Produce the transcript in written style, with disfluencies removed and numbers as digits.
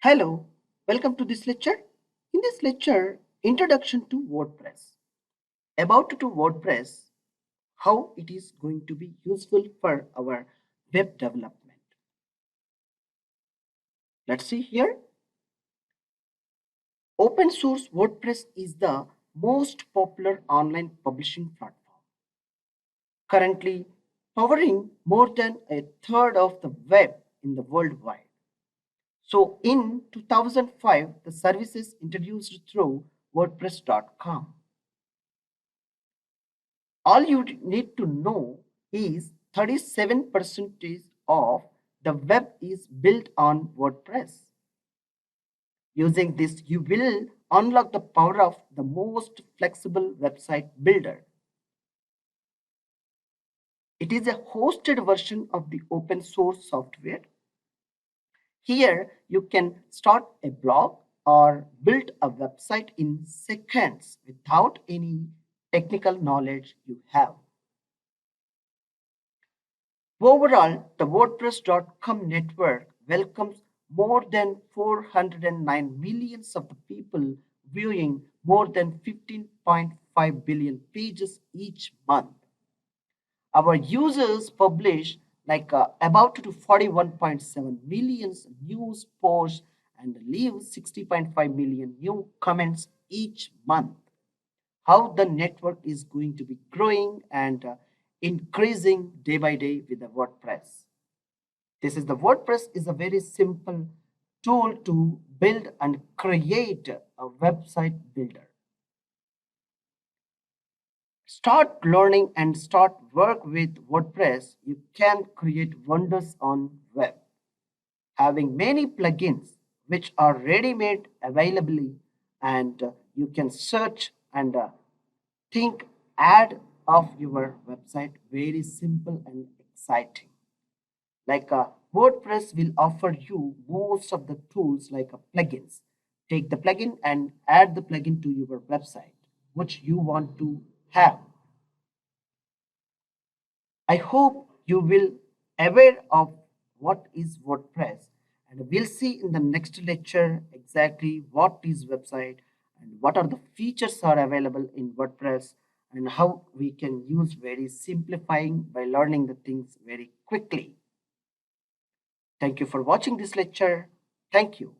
Hello, welcome to this lecture. In this lecture, Introduction to WordPress. About to WordPress, how it is going to be useful for our web development. Let's see here. Open source WordPress is the most popular online publishing platform, currently powering more than a third of the web in the worldwide. So in 2005, the services introduced through WordPress.com. All you need to know is 37% of the web is built on WordPress. Using this, you will unlock the power of the most flexible website builder. It is a hosted version of the open source software. Here, you can start a blog or build a website in seconds without any technical knowledge you have. Overall, the WordPress.com network welcomes more than 409 millions of the people viewing more than 15.5 billion pages each month. Our users publish about to 41.7 million news posts and leave 60.5 million new comments each month. How the network is going to be growing and increasing day by day with the WordPress. This is the WordPress is a very simple tool to build and create a website builder. Start learning and start work with WordPress. You can create wonders on web. Having many plugins which are ready-made available and you can search and think add of your website very simple and exciting. WordPress will offer you most of the tools plugins. Take the plugin and add the plugin to your website which you want to have. I hope you will aware of what is WordPress, and we'll see in the next lecture exactly what is website and what are the features are available in WordPress and how we can use very simplifying by learning the things very quickly. Thank you for watching this lecture. Thank you.